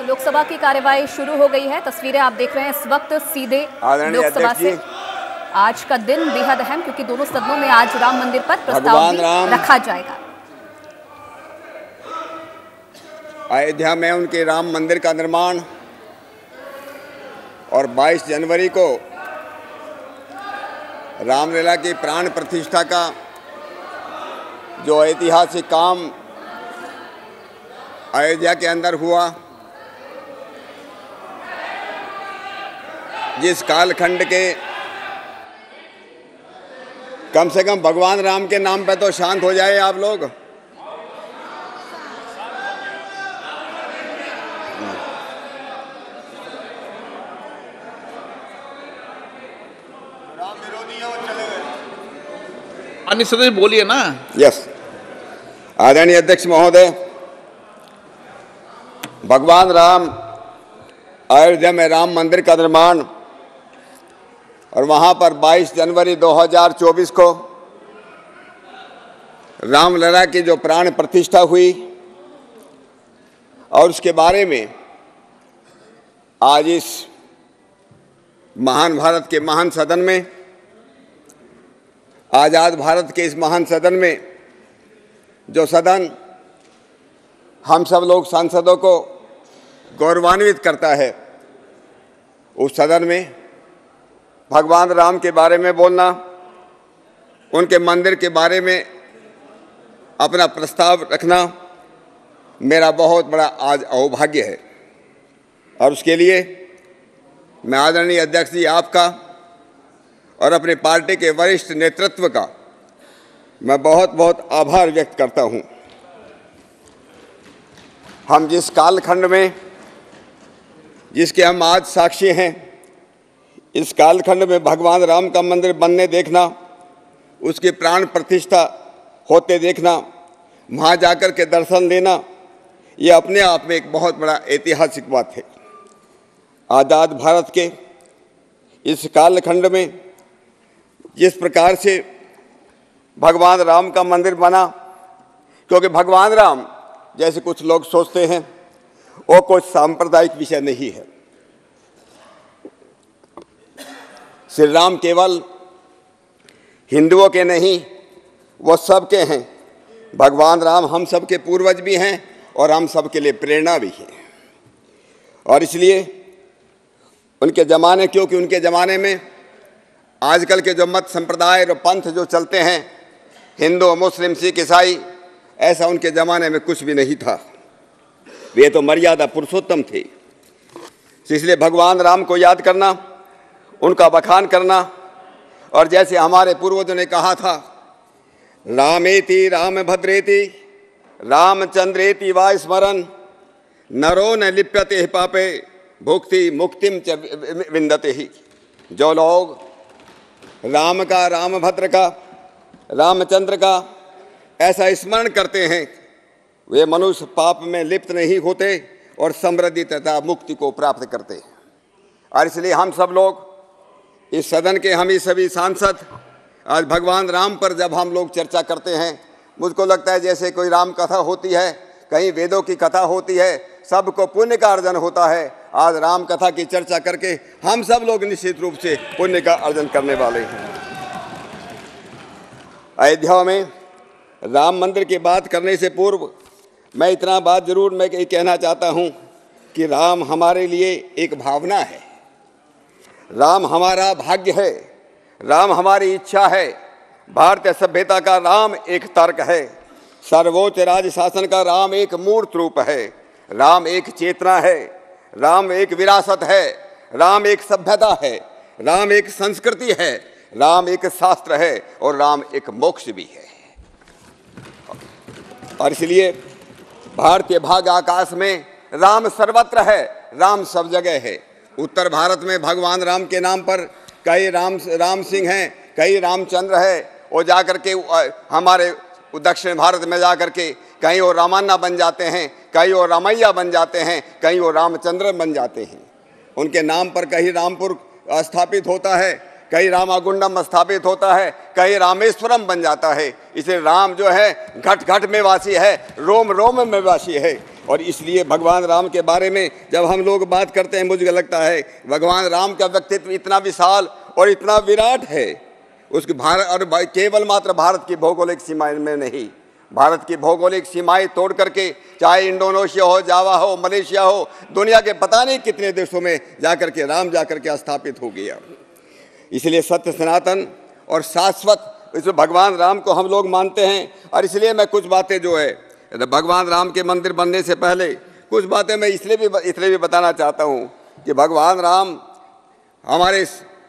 तो लोकसभा की कार्यवाही शुरू हो गई है। तस्वीरें आप देख रहे हैं इस वक्त सीधे लोकसभा से। आज का दिन बेहद अहम, क्योंकि दोनों सदनों में आज राम मंदिर पर प्रस्ताव भी रखा जाएगा। अयोध्या में उनके राम मंदिर का निर्माण और 22 जनवरी को रामलीला की प्राण प्रतिष्ठा का जो ऐतिहासिक काम अयोध्या के अंदर हुआ, जिस कालखंड के कम से कम भगवान राम के नाम पे तो शांत हो जाए आप लोग। राम विरोधी और चले गए। अन्य सदस्य बोलिए ना। यस, आदरणीय अध्यक्ष महोदय, भगवान राम अयोध्या में राम मंदिर का निर्माण और वहां पर 22 जनवरी 2024 को रामलला की जो प्राण प्रतिष्ठा हुई और उसके बारे में आज इस महान भारत के महान सदन में, आज़ाद भारत के इस महान सदन में, जो सदन हम सब लोग सांसदों को गौरवान्वित करता है, उस सदन में भगवान राम के बारे में बोलना, उनके मंदिर के बारे में अपना प्रस्ताव रखना मेरा बहुत बड़ा आज सौभाग्य है। और उसके लिए मैं आदरणीय अध्यक्ष जी आपका और अपनी पार्टी के वरिष्ठ नेतृत्व का मैं बहुत बहुत आभार व्यक्त करता हूं। हम जिस कालखंड में, जिसके हम आज साक्षी हैं, इस कालखंड में भगवान राम का मंदिर बनने देखना, उसकी प्राण प्रतिष्ठा होते देखना, वहाँ जाकर के दर्शन लेना, ये अपने आप में एक बहुत बड़ा ऐतिहासिक बात है। आज़ाद भारत के इस कालखंड में जिस प्रकार से भगवान राम का मंदिर बना, क्योंकि भगवान राम जैसे कुछ लोग सोचते हैं वो कोई सांप्रदायिक विषय नहीं है। श्री राम केवल हिंदुओं के नहीं, वो सबके हैं। भगवान राम हम सब के पूर्वज भी हैं और हम सब के लिए प्रेरणा भी है। और इसलिए उनके ज़माने, क्योंकि उनके ज़माने में आजकल के जो मत संप्रदाय और पंथ जो चलते हैं, हिंदू मुस्लिम सिख ईसाई, ऐसा उनके ज़माने में कुछ भी नहीं था। वे तो मर्यादा पुरुषोत्तम थे। इसलिए भगवान राम को याद करना, उनका बखान करना, और जैसे हमारे पूर्वजों ने कहा था, रामेति राम भद्रेति रामचंद्रेति वा स्मरन नरो न लिप्यते पापे भुक्ति मुक्तिम च विंदते ही। जो लोग राम का, रामभद्र का, रामचंद्र का ऐसा स्मरण करते हैं, वे मनुष्य पाप में लिप्त नहीं होते और समृद्धि तथा मुक्ति को प्राप्त करते हैं। और इसलिए हम सब लोग इस सदन के, हम ही सभी सांसद, आज भगवान राम पर जब हम लोग चर्चा करते हैं, मुझको लगता है जैसे कोई राम कथा होती है, कहीं वेदों की कथा होती है, सबको पुण्य का अर्जन होता है। आज राम कथा की चर्चा करके हम सब लोग निश्चित रूप से पुण्य का अर्जन करने वाले हैं। अयोध्या में राम मंदिर की बात करने से पूर्व मैं इतना बात जरूर मैं कहना चाहता हूँ कि राम हमारे लिए एक भावना है, राम हमारा भाग्य है, राम हमारी इच्छा है। भारतीय सभ्यता का राम एक तर्क है, सर्वोच्च राज्य शासन का राम एक मूर्त रूप है, राम एक चेतना है, राम एक विरासत है, राम एक सभ्यता है, राम एक संस्कृति है, राम एक शास्त्र है और राम एक मोक्ष भी है। और इसलिए भारतीय भाग आकाश में राम सर्वत्र है, राम सब जगह है। उत्तर भारत में भगवान राम के नाम पर कई राम सिंह हैं, कई रामचंद्र है। वो जाकर के हमारे दक्षिण भारत में जाकर के कहीं वो रामान्ना बन जाते हैं, कहीं वो रामैया बन जाते हैं, कहीं वो रामचंद्र बन जाते हैं। उनके नाम पर कहीं रामपुर स्थापित होता है, कहीं रामागुंडम स्थापित होता है, कहीं रामेश्वरम बन जाता है। इसे राम जो है घट घट में वासी है, रोम रोम में वासी है। और इसलिए भगवान राम के बारे में जब हम लोग बात करते हैं, मुझे लगता है भगवान राम का व्यक्तित्व इतना विशाल और इतना विराट है, उसकी भारत और केवल मात्र भारत की भौगोलिक सीमाएं में नहीं, भारत की भौगोलिक सीमाएं तोड़ करके चाहे इंडोनेशिया हो, जावा हो, मलेशिया हो, दुनिया के पता नहीं कितने देशों में जाकर के राम जाकर के स्थापित हो गया। इसलिए सत्य, सनातन और शाश्वत इसमें भगवान राम को हम लोग मानते हैं। और इसलिए मैं कुछ बातें जो है भगवान राम के मंदिर बनने से पहले कुछ बातें मैं इसलिए भी बताना चाहता हूँ कि भगवान राम हमारे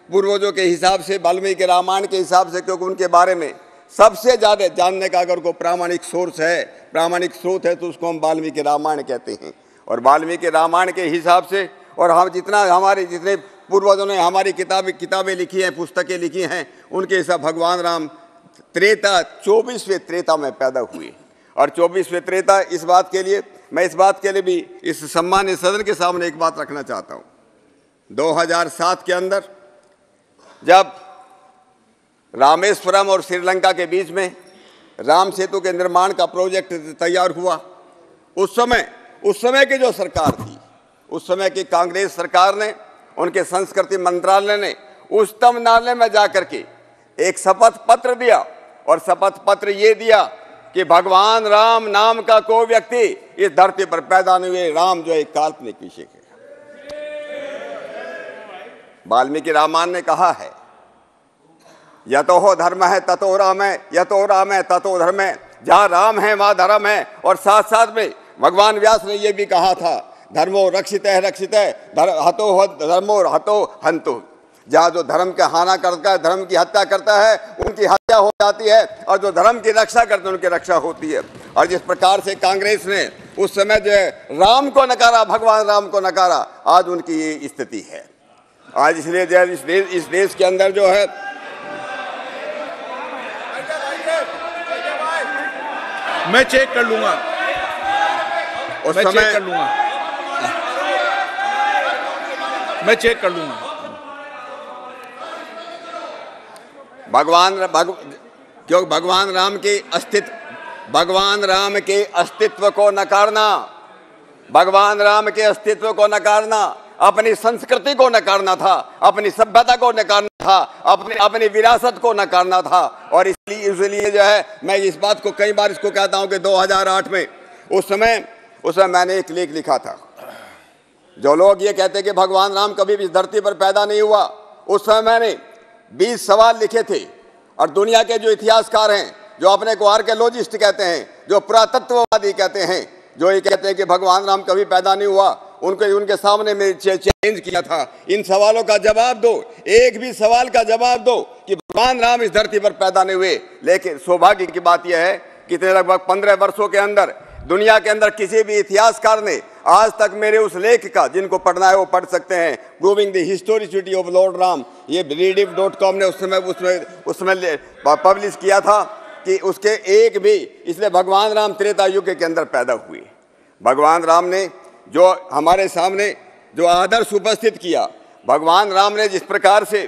पूर्वजों के हिसाब से, वाल्मीकि रामायण के हिसाब से, क्योंकि उनके बारे में सबसे ज़्यादा जानने का अगर कोई प्रामाणिक सोर्स है, प्रामाणिक स्रोत है, तो उसको हम वाल्मीकि रामायण कहते हैं। और वाल्मीकि रामायण के हिसाब से और हम जितने पूर्वजों ने हमारी किताबें लिखी हैं, पुस्तकें लिखी हैं, उनके हिसाब भगवान राम 24वें त्रेता में पैदा हुए। और 24वें त्रेता इस बात के लिए भी इस सम्मानित सदन के सामने एक बात रखना चाहता हूँ। 2007 के अंदर जब रामेश्वरम और श्रीलंका के बीच में राम सेतु के निर्माण का प्रोजेक्ट तैयार हुआ, उस समय की जो सरकार थी, उस समय की कांग्रेस सरकार ने, उनके संस्कृति मंत्रालय ने उच्चतम न्यायालय में जाकर के एक शपथ पत्र दिया और शपथ पत्र ये दिया कि भगवान राम नाम का कोई व्यक्ति इस धरती पर पैदा नहीं हुए, राम जो एक काल्पनिक विषय है। वाल्मीकि रामायण ने कहा है, यतो धर्म है ततो राम है, यतो राम है ततो धर्म है, जहाँ राम है वहाँ धर्म है। और साथ साथ में भगवान व्यास ने यह भी कहा था, धर्मो रक्षित है हतो धर्मो हतो हंतु, जहाँ जो धर्म का हाना करता है, धर्म की हत्या करता है, उनकी हत्या हो जाती है, और जो धर्म की रक्षा करते हैं उनकी रक्षा होती है। और जिस प्रकार से कांग्रेस ने उस समय जो है राम को नकारा, भगवान राम को नकारा, आज उनकी ये स्थिति है। आज इसलिए जो इस देश के अंदर जो है मैं चेक कर लूंगा, उस समय मैं चेक कर लूंगा। क्योंकि भगवान राम के अस्तित्व को नकारना, भगवान राम के अस्तित्व को नकारना, अपनी संस्कृति को नकारना था, अपनी सभ्यता को नकारना था, अपनी विरासत को नकारना था। और इसलिए जो है मैं इस बात को कई बार इसको कहता हूं कि 2008 में उस समय मैंने एक लेख लिखा था। जो लोग ये कहते कि भगवान राम कभी भी इस धरती पर पैदा नहीं हुआ, उस समय मैंने 20 सवाल लिखे थे। और दुनिया के जो इतिहासकार हैं, जो अपने को आर्कियोलॉजिस्ट कहते हैं, जो पुरातत्ववादी कहते हैं, जो ये कहते हैं कि भगवान राम कभी पैदा नहीं हुआ, उनके सामने में चैलेंज किया था, इन सवालों का जवाब दो, एक भी सवाल का जवाब दो कि भगवान राम इस धरती पर पैदा नहीं हुए। लेकिन सौभाग्य की बात यह है कि लगभग 15 वर्षों के अंदर दुनिया के अंदर किसी भी इतिहासकार ने आज तक मेरे उस लेख का, जिनको पढ़ना है वो पढ़ सकते हैं, proving the historicity of Lord Ram, ये rediff.com ने उसमें पब्लिश किया था कि उसके एक भी, इसलिए भगवान राम त्रेता युग के अंदर पैदा हुए। भगवान राम ने जो हमारे सामने जो आदर्श उपस्थित किया, भगवान राम ने जिस प्रकार से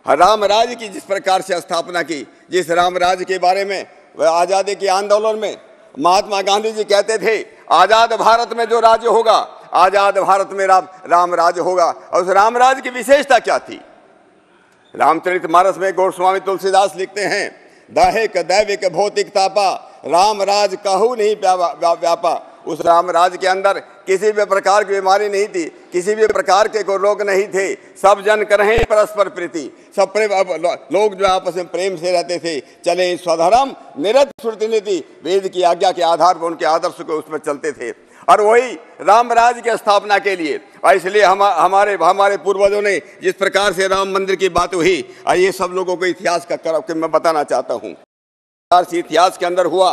रामराज की जिस प्रकार से स्थापना की, जिस रामराज के बारे में आज़ादी के आंदोलन में महात्मा गांधी जी कहते थे, आज़ाद भारत में जो राज्य होगा, आज़ाद भारत में राम राज होगा। और उस रामराज की विशेषता क्या थी? रामचरितमानस में गोस्वामी तुलसीदास लिखते हैं, दाहेक दैविक भौतिक तापा, राम राज कहू नहीं व्यापा। उस रामराज के अंदर किसी भी प्रकार की बीमारी नहीं थी, किसी भी प्रकार के कोई रोग नहीं थे, सब जन करें परस्पर प्रीति, सब लोग जो आपस में प्रेम से रहते थे। चले स्वधर्म निरत श्रुति नीति, वेद की आज्ञा के आधार पर उनके आदर्श को उसमें चलते थे। और वही रामराज की स्थापना के लिए, और इसलिए हमारे पूर्वजों ने जिस प्रकार से राम मंदिर की बात हुई, और ये सब लोगों को इतिहास का मैं बताना चाहता हूँ। इतिहास के अंदर हुआ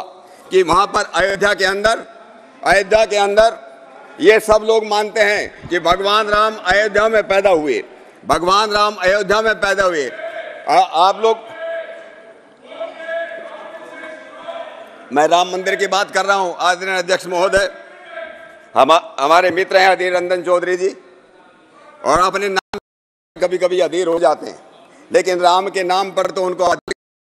कि वहाँ पर अयोध्या के अंदर ये सब लोग मानते हैं कि भगवान राम अयोध्या में पैदा हुए, भगवान राम अयोध्या में पैदा हुए। आप लोग, मैं राम मंदिर की बात कर रहा हूं। आदरणीय अध्यक्ष महोदय, हमारे मित्र हैं अधीर रंजन चौधरी जी, और अपने नाम कभी कभी अधीर हो जाते हैं, लेकिन राम के नाम पर तो उनको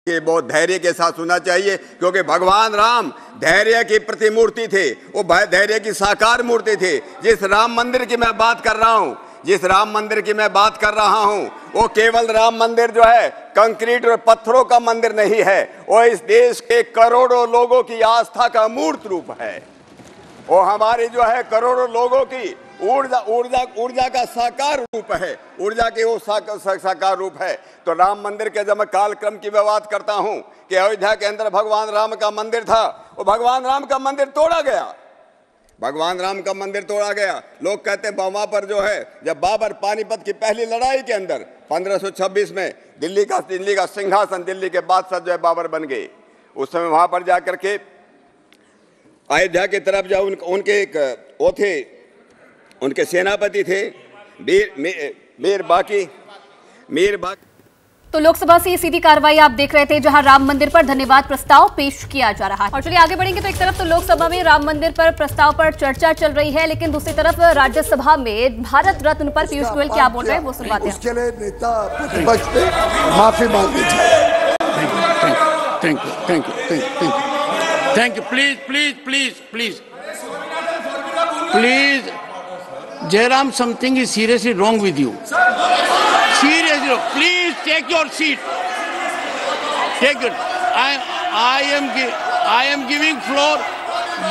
ये बहुत धैर्य के साथ सुनना चाहिए, क्योंकि भगवान राम धैर्य की प्रतिमूर्ति थे, वो धैर्य की साकार मूर्ति थे। जिस राम मंदिर की मैं बात कर रहा हूँ, जिस राम मंदिर की मैं बात कर रहा हूँ, वो केवल राम मंदिर जो है कंक्रीट और पत्थरों का मंदिर नहीं है, वो इस देश के करोड़ों लोगों की आस्था का मूर्त रूप है। वो हमारी जो है करोड़ों लोगों की ऊर्जा का साकार रूप है, ऊर्जा के वो साकार रूप है। तो राम मंदिर के जब मैं कालक्रम की मैं बात करता हूँ कि अयोध्या के अंदर भगवान राम का मंदिर था, वो भगवान राम का मंदिर तोड़ा गया, भगवान राम का मंदिर तोड़ा गया। लोग कहते हैं वहां पर जो है जब बाबर पानीपत की पहली लड़ाई के अंदर 1526 में दिल्ली का सिंहासन, दिल्ली के बादशाह जो है बाबर बन गए, उस समय वहां पर जाकर के अयोध्या की तरफ जाओ, उनके एक वो थे, उनके सेनापति थे मीर बाकी। तो लोकसभा से ये सीधी कार्रवाई आप देख रहे थे, जहां राम मंदिर पर धन्यवाद प्रस्ताव पेश किया जा रहा है। और चलिए आगे बढ़ेंगे। तो एक तरफ तो लोकसभा में राम मंदिर पर प्रस्ताव पर चर्चा चल रही है, लेकिन दूसरी तरफ राज्यसभा में भारत रत्न पर पीयूष गोयल क्या बोल रहे हैं वो सुनवाते हैं। उसके लिए नेता प्रतिपक्ष ने माफी मांगनी चाहिए। Thank you. Please Jairam, something is seriously wrong with you. Seriously wrong. Please take your seat. Take it. I am giving floor.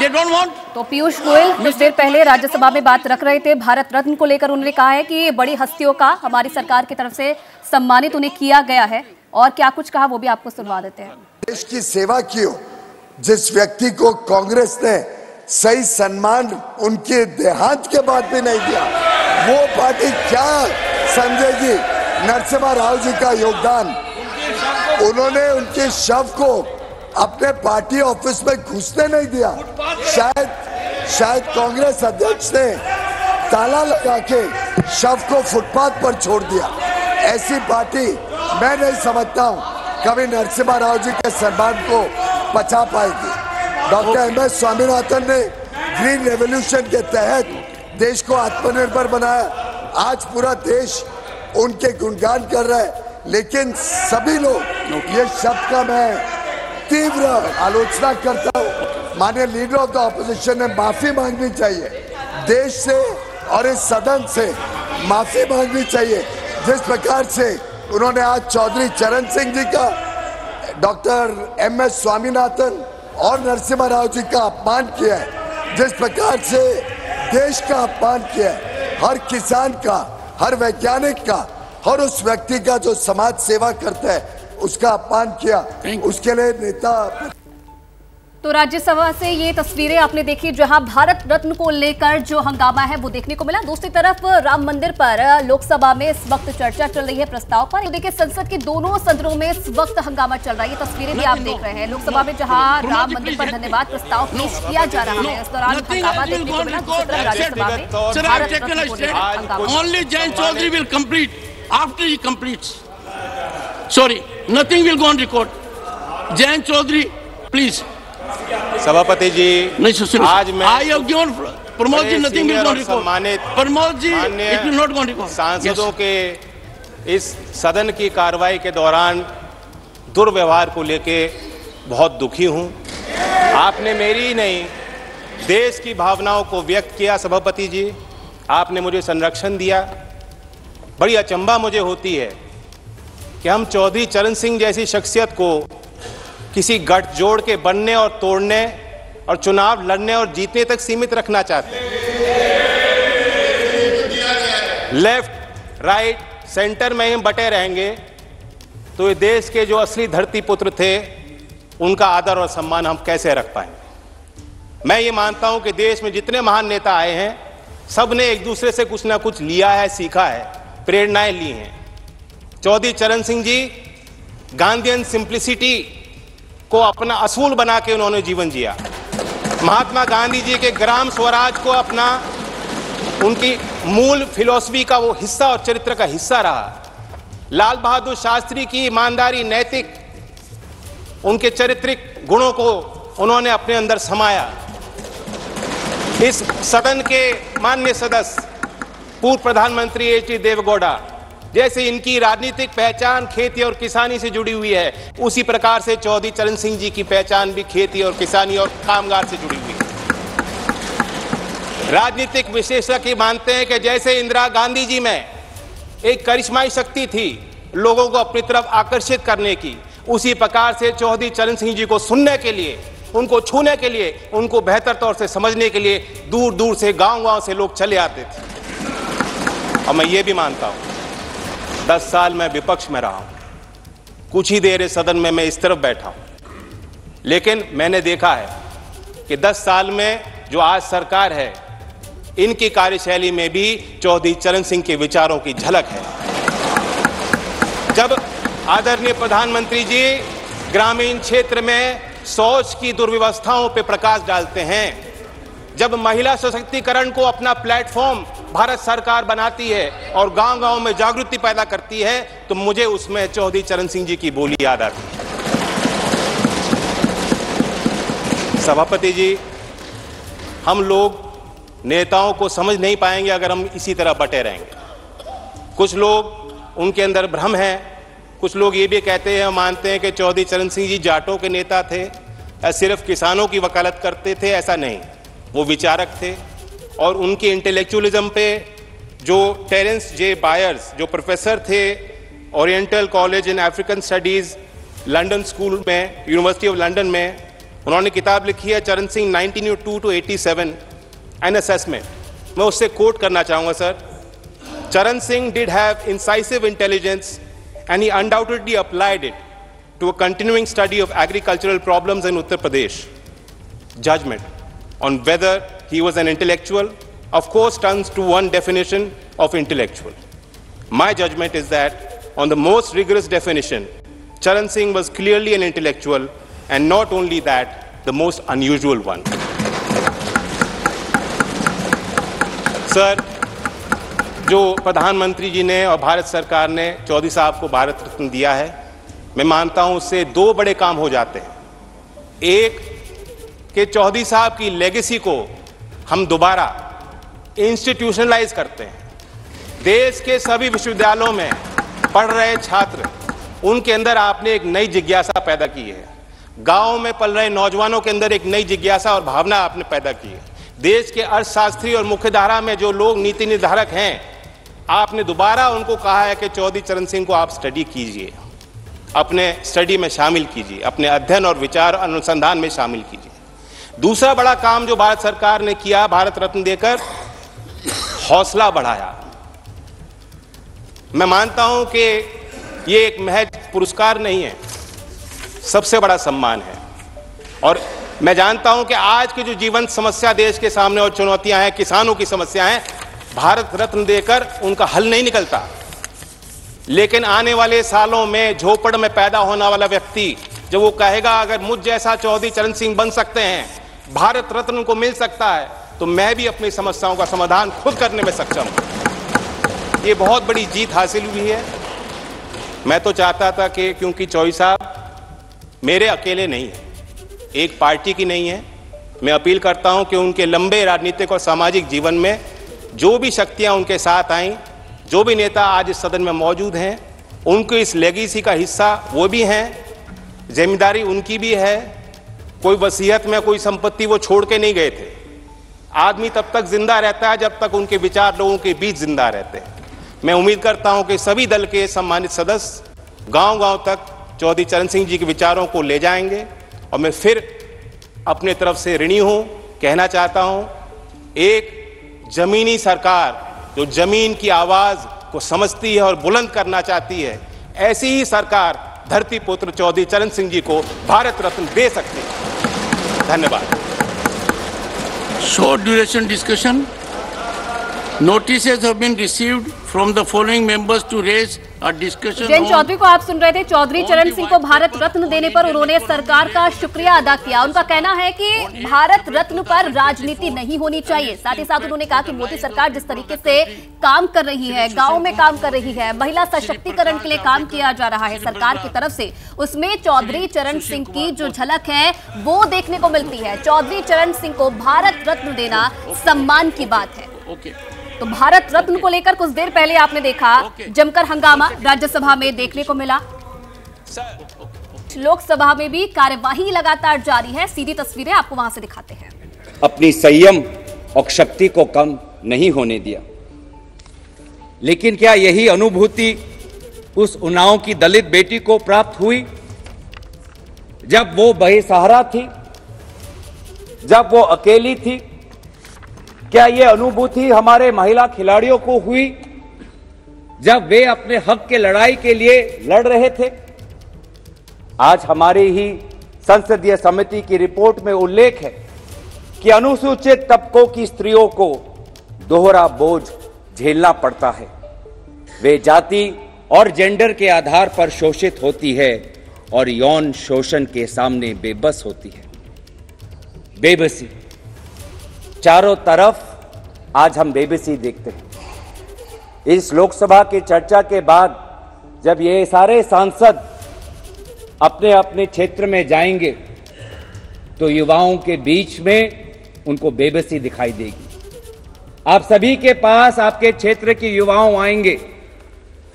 They don't want. तो पीयूष गोयल कुछ देर पहले राज्यसभा में बात रख रहे थे भारत रत्न को लेकर। उन्होंने कहा है कि बड़ी हस्तियों का हमारी सरकार की तरफ से सम्मानित उन्हें किया गया है, और क्या कुछ कहा वो भी आपको सुनवा देते हैं। देश की सेवा की हो, जिस व्यक्ति को कांग्रेस ने सही सम्मान उनके देहांत के बाद भी नहीं दिया, वो पार्टी क्या समझेगी? नरसिम्हा राव जी का योगदान, उन्होंने उनके शव को अपने पार्टी ऑफिस में घुसने नहीं दिया। शायद कांग्रेस अध्यक्ष ने ताला लगा के शव को फुटपाथ पर छोड़ दिया। ऐसी पार्टी मैं नहीं समझता हूं कभी नरसिम्हा राव जी के सम्मान को बचा पाएगी। Doctor MS. स्वामीनाथन ने ग्रीन रेवोल्यूशन के तहत देश को आत्मनिर्भर बनाया। आज पूरा देश उनके गुणगान कर रहा है, लेकिन सभी लोग ये शब्द का मैं तीव्र आलोचना करता हूँ। माननीय लीडर ऑफ द ऑपोजिशन ने माफी मांगनी चाहिए, देश से और इस सदन से माफी मांगनी चाहिए। जिस प्रकार से उन्होंने आज चौधरी चरण सिंह जी का, डॉक्टर एम.एस. स्वामीनाथन और नरसिम्हा राव जी का अपमान किया है, जिस प्रकार से देश का अपमान किया है, हर किसान का, हर वैज्ञानिक का, हर उस व्यक्ति का जो समाज सेवा करता है उसका अपमान किया, उसके लिए नेता। तो राज्यसभा से ये तस्वीरें आपने देखी, जहां भारत रत्न को लेकर जो हंगामा है वो देखने को मिला। दूसरी तरफ राम मंदिर पर लोकसभा में इस वक्त चर्चा चल रही है प्रस्ताव पर। तो देखिए संसद के दोनों सदनों में इस वक्त हंगामा चल रहा है। ये तस्वीरें भी आप देख रहे हैं लोकसभा में, जहां राम मंदिर पर धन्यवाद प्रस्ताव पेश किया जा रहा है। इस दौरान हंगामा देखने को मिला। दूसरी तरफ राज्यसभा में भारत रत्न को लेकर हंगामा। Only Jayant Chaudhary will complete. After he completes, sorry, nothing will go on record. Jayant Chaudhary, please. सभापति जी, आज मैं Pramod ji nothing will go record. Pramod ji, it will not go record. सांसदों के इस सदन की कार्रवाई के दौरान दुर्व्यवहार को लेके बहुत दुखी हूं। आपने मेरी ही नहीं, देश की भावनाओं को व्यक्त किया। सभापति जी, आपने मुझे संरक्षण दिया। बड़ी अचंभा मुझे होती है कि हम चौधरी चरण सिंह जैसी शख्सियत को किसी गठजोड़ के बनने और तोड़ने और चुनाव लड़ने और जीतने तक सीमित रखना चाहते हैं। लेफ्ट, राइट, सेंटर में हम बटे रहेंगे तो ये देश के जो असली धरती पुत्र थे उनका आदर और सम्मान हम कैसे रख पाएंगे। मैं ये मानता हूं कि देश में जितने महान नेता आए हैं सब ने एक दूसरे से कुछ ना कुछ लिया है, सीखा है, प्रेरणाएं ली हैं। चौधरी चरण सिंह जी गांधीयन सिंप्लिसिटी को अपना असूल बना के उन्होंने जीवन जिया। महात्मा गांधी जी के ग्राम स्वराज को अपना, उनकी मूल फिलॉसफी का वो हिस्सा और चरित्र का हिस्सा रहा। लाल बहादुर शास्त्री की ईमानदारी, नैतिक, उनके चारित्रिक गुणों को उन्होंने अपने अंदर समाया। इस सदन के माननीय सदस्य पूर्व प्रधानमंत्री एच.डी. देवेगौड़ा, जैसे इनकी राजनीतिक पहचान खेती और किसानी से जुड़ी हुई है, उसी प्रकार से चौधरी चरण सिंह जी की पहचान भी खेती और किसानी और कामगार से जुड़ी हुई है। राजनीतिक विशेषज्ञ मानते हैं कि जैसे इंदिरा गांधी जी में एक करिश्माई शक्ति थी लोगों को अपनी तरफ आकर्षित करने की, उसी प्रकार से चौधरी चरण सिंह जी को सुनने के लिए, उनको छूने के लिए, उनको बेहतर तौर से समझने के लिए दूर दूर से गांव-गांव से लोग चले आते थे। और मैं ये भी मानता हूं 10 साल मैं विपक्ष में रहा हूं, कुछ ही देर इस सदन में मैं इस तरफ बैठा हूं, लेकिन मैंने देखा है कि 10 साल में जो आज सरकार है, इनकी कार्यशैली में भी चौधरी चरण सिंह के विचारों की झलक है। जब आदरणीय प्रधानमंत्री जी ग्रामीण क्षेत्र में शौच की दुर्व्यवस्थाओं पर प्रकाश डालते हैं, जब महिला सशक्तिकरण को अपना प्लेटफॉर्म भारत सरकार बनाती है और गांव-गांव में जागृति पैदा करती है, तो मुझे उसमें चौधरी चरण सिंह जी की बोली याद आती है। सभापति जी, हम लोग नेताओं को समझ नहीं पाएंगे अगर हम इसी तरह बटे रहेंगे। कुछ लोग उनके अंदर भ्रम है, कुछ लोग ये भी कहते हैं, मानते हैं कि चौधरी चरण सिंह जी जाटों के नेता थे या सिर्फ किसानों की वकालत करते थे। ऐसा नहीं, वो विचारक थे और उनके इंटेलेक्चुअलिज्म पे जो टेरेंस जे बायर्स, जो प्रोफेसर थे oriental college in African studies London school में, यूनिवर्सिटी ऑफ लंदन में, उन्होंने किताब लिखी है चरण सिंह 1902 to 87 एन असेसमेंट। मैं उससे कोट करना चाहूँगा सर। चरण Singh did have incisive intelligence and he undoubtedly applied it to a continuing study of agricultural problems in Uttar Pradesh. Judgment on whether he was an intellectual, of course, turns to one definition of intellectual. My judgment is that on the most rigorous definition, Charan Singh was clearly an intellectual, and not only that, the most unusual one. Sir, जो प्रधानमंत्री जी ने और भारत सरकार ने चौधरी साहब को भारत रत्न दिया है, मैं मानता हूं उससे दो बड़े काम हो जाते हैं। एक कि चौधरी साहब की लेगेसी को हम दोबारा इंस्टीट्यूशनलाइज करते हैं। देश के सभी विश्वविद्यालयों में पढ़ रहे छात्र, उनके अंदर आपने एक नई जिज्ञासा पैदा की है। गाँव में पल रहे नौजवानों के अंदर एक नई जिज्ञासा और भावना आपने पैदा की है। देश के अर्थशास्त्री और मुख्यधारा में जो लोग नीति निर्धारक हैं, आपने दोबारा उनको कहा है कि चौधरी चरण सिंह को आप स्टडी कीजिए, अपने स्टडी में शामिल कीजिए, अपने अध्ययन और विचार अनुसंधान में शामिल कीजिए। दूसरा बड़ा काम जो भारत सरकार ने किया, भारत रत्न देकर हौसला बढ़ाया। मैं मानता हूं कि ये एक महज पुरस्कार नहीं है, सबसे बड़ा सम्मान है। और मैं जानता हूं कि आज की जो जीवन समस्या देश के सामने और चुनौतियां हैं, किसानों की समस्या हैं, भारत रत्न देकर उनका हल नहीं निकलता। लेकिन आने वाले सालों में झोपड़ में पैदा होने वाला व्यक्ति जब वो कहेगा अगर मुझ जैसा चौधरी चरण सिंह बन सकते हैं, भारत रत्न को मिल सकता है, तो मैं भी अपनी समस्याओं का समाधान खुद करने में सक्षम हूं। ये बहुत बड़ी जीत हासिल हुई है। मैं तो चाहता था कि क्योंकि चौधरी साहब मेरे अकेले नहीं है, एक पार्टी की नहीं है, मैं अपील करता हूं कि उनके लंबे राजनीतिक और सामाजिक जीवन में जो भी शक्तियां उनके साथ आईं, जो भी नेता आज इस सदन में मौजूद हैं, उनको इस लेगेसी का हिस्सा वो भी हैं, जिम्मेदारी उनकी भी है। कोई वसीयत में कोई संपत्ति वो छोड़ के नहीं गए थे। आदमी तब तक जिंदा रहता है जब तक उनके विचार लोगों के बीच जिंदा रहते हैं। मैं उम्मीद करता हूं कि सभी दल के सम्मानित सदस्य गांव-गांव तक चौधरी चरण सिंह जी के विचारों को ले जाएंगे। और मैं फिर अपने तरफ से ऋणी हूं, कहना चाहता हूं, एक जमीनी सरकार जो जमीन की आवाज को समझती है और बुलंद करना चाहती है, ऐसी ही सरकार धरती पुत्र चौधरी चरण सिंह जी को भारत रत्न दे सकती है। धन्यवाद। Short duration discussion. Notices have been received from the following members to raise a discussion. Jayant Chaudhary को आप सुन रहे थे। चौधरी चरण सिंह को भारत रत्न देने पर उन्होंने सरकार का शुक्रिया अदा किया। उनका कहना है कि भारत रत्न पर राजनीति नहीं होनी चाहिए। साथ ही साथ उन्होंने कहा कि मोदी सरकार जिस तरीके से काम कर रही है, गांव में काम कर रही है, महिला सशक्तिकरण के लिए काम किया जा रहा है सरकार की तरफ से, उसमें चौधरी चरण सिंह की जो झलक है वो देखने को मिलती है। चौधरी चरण सिंह को भारत रत्न देना सम्मान की बात है। ओके। तो भारत रत्न को लेकर कुछ देर पहले आपने देखा जमकर हंगामा राज्यसभा में देखने को मिला। लोकसभा में भी कार्यवाही लगातार जारी है। सीधी तस्वीरें आपको वहां से दिखाते हैं। अपनी संयम और शक्ति को कम नहीं होने दिया। लेकिन क्या यही अनुभूति उस उन्नाव की दलित बेटी को प्राप्त हुई जब वो बेसहारा थी, जब वो अकेली थी? क्या ये अनुभूति हमारे महिला खिलाड़ियों को हुई जब वे अपने हक के लड़ाई के लिए लड़ रहे थे? आज हमारी ही संसदीय समिति की रिपोर्ट में उल्लेख है कि अनुसूचित तबकों की स्त्रियों को दोहरा बोझ झेलना पड़ता है। वे जाति और जेंडर के आधार पर शोषित होती है और यौन शोषण के सामने बेबस होती है। बेबसी, चारों तरफ आज हम बेबसी देखते हैं। इस लोकसभा की चर्चा के बाद जब ये सारे सांसद अपने अपने क्षेत्र में जाएंगे तो युवाओं के बीच में उनको बेबसी दिखाई देगी। आप सभी के पास आपके क्षेत्र के युवाओं आएंगे,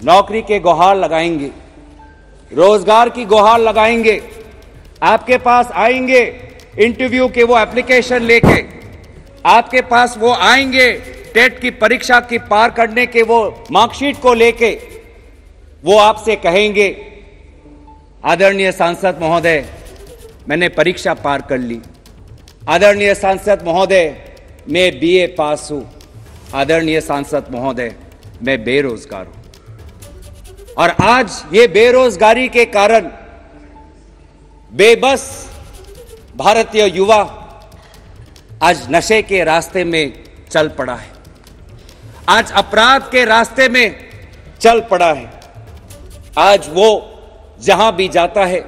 नौकरी के गुहार लगाएंगे, रोजगार की गुहार लगाएंगे, आपके पास आएंगे इंटरव्यू के वो एप्लीकेशन लेके, आपके पास वो आएंगे टेट की परीक्षा की पार करने के वो मार्कशीट को लेके। वो आपसे कहेंगे आदरणीय सांसद महोदय, मैंने परीक्षा पार कर ली। आदरणीय सांसद महोदय, मैं बीए पास हूं। आदरणीय सांसद महोदय, मैं बेरोजगार हूं। और आज ये बेरोजगारी के कारण बेबस भारतीय युवा आज नशे के रास्ते में चल पड़ा है, आज अपराध के रास्ते में चल पड़ा है। आज वो जहां भी जाता है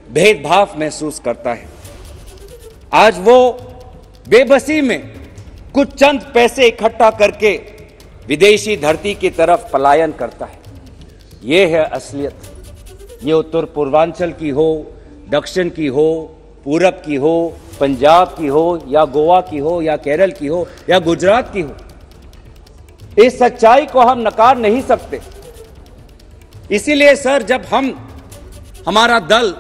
भेदभाव महसूस करता है। आज वो बेबसी में कुछ चंद पैसे इकट्ठा करके विदेशी धरती की तरफ पलायन करता है। ये है असलियत। ये उत्तर पूर्वांचल की हो, दक्षिण की हो, पूरब की हो, पंजाब की हो, या गोवा की हो, या केरल की हो, या गुजरात की हो, इस सच्चाई को हम नकार नहीं सकते। इसीलिए सर, जब हमारा दल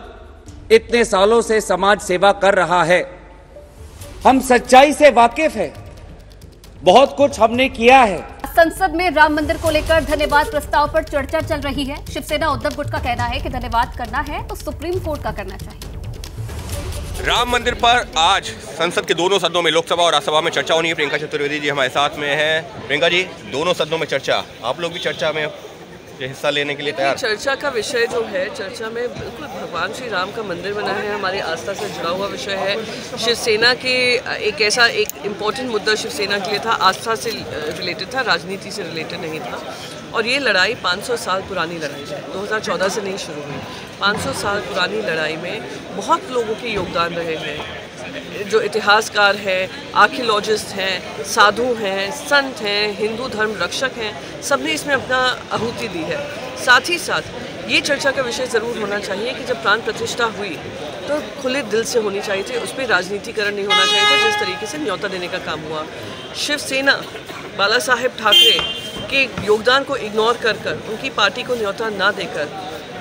इतने सालों से समाज सेवा कर रहा है, हम सच्चाई से वाकिफ है, बहुत कुछ हमने किया है। संसद में राम मंदिर को लेकर धन्यवाद प्रस्ताव पर चर्चा चल रही है। शिवसेना उद्धव गुट का कहना है कि धन्यवाद करना है तो सुप्रीम कोर्ट का करना चाहिए। राम मंदिर पर आज संसद के दोनों सदनों में, लोकसभा और राज्यसभा में चर्चा होनी है। प्रियंका चतुर्वेदी जी हमारे साथ में हैं। प्रियंका जी, दोनों सदनों में चर्चा, आप लोग भी चर्चा में हिस्सा लेने के लिए तैयार? चर्चा का विषय जो है, चर्चा में बिल्कुल भगवान श्री राम का मंदिर बना है, हमारी आस्था से जुड़ा हुआ विषय है। शिवसेना के एक इम्पोर्टेंट मुद्दा शिवसेना के लिए था, आस्था से रिलेटेड था, राजनीति से रिलेटेड नहीं था। और ये लड़ाई 500 साल पुरानी लड़ाई है, 2014 से नहीं शुरू हुई। 500 साल पुरानी लड़ाई में बहुत लोगों के योगदान रहे हैं, जो इतिहासकार हैं, आर्कियोलॉजिस्ट हैं, साधु हैं, संत हैं, हिंदू धर्म रक्षक हैं, सबने इसमें अपना आहुति दी है। साथ ही साथ ये चर्चा का विषय ज़रूर होना चाहिए कि जब प्राण प्रतिष्ठा हुई तो खुले दिल से होनी चाहिए थी, उस पर राजनीतिकरण नहीं होना चाहिए था, जिस तरीके से न्योता देने का काम हुआ। शिवसेना बाला साहेब ठाकरे के योगदान को इग्नोर कर उनकी पार्टी को न्योता ना देकर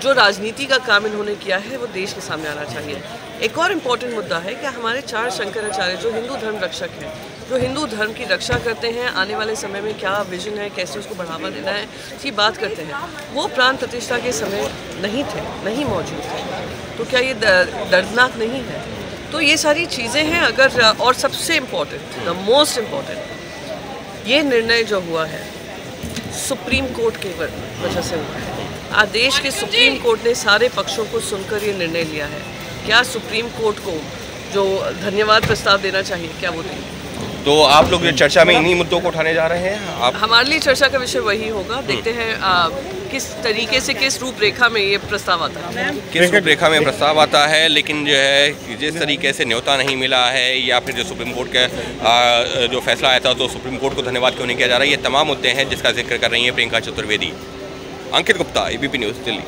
जो राजनीति का काम इन्होंने किया है वो देश के सामने आना चाहिए। एक और इम्पॉर्टेंट मुद्दा है कि हमारे 4 शंकराचार्य जो हिंदू धर्म रक्षक हैं, जो हिंदू धर्म की रक्षा करते हैं, आने वाले समय में क्या विजन है, कैसे उसको बढ़ावा देना है, इसकी बात करते हैं, वो प्राण प्रतिष्ठा के समय नहीं थे, नहीं मौजूद थे। तो क्या ये दर्दनाक नहीं है? तो ये सारी चीज़ें हैं। अगर और सबसे इम्पोर्टेंट, द मोस्ट इम्पोर्टेंट, ये निर्णय जो हुआ है सुप्रीम कोर्ट की वजह से हुआ है। आदेश के सुप्रीम कोर्ट ने सारे पक्षों को सुनकर ये निर्णय लिया है। क्या सुप्रीम कोर्ट को जो धन्यवाद प्रस्ताव देना चाहिए, क्या वो दें? तो आप लोग चर्चा में इन्हीं मुद्दों को उठाने जा रहे हैं? आप हमारे लिए चर्चा का विषय वही होगा। देखते हैं किस तरीके से, किस रूपरेखा में ये प्रस्ताव आता है, किस रूपरेखा में प्रस्ताव आता है। लेकिन जो है जिस तरीके से न्योता नहीं मिला है, या फिर जो सुप्रीम कोर्ट का जो फैसला आया था, तो सुप्रीम कोर्ट को धन्यवाद क्यों नहीं किया जा रहा है, ये तमाम मुद्दे हैं जिसका जिक्र कर रही है प्रियंका चतुर्वेदी। अंकित गुप्ता, ABP न्यूज़, दिल्ली।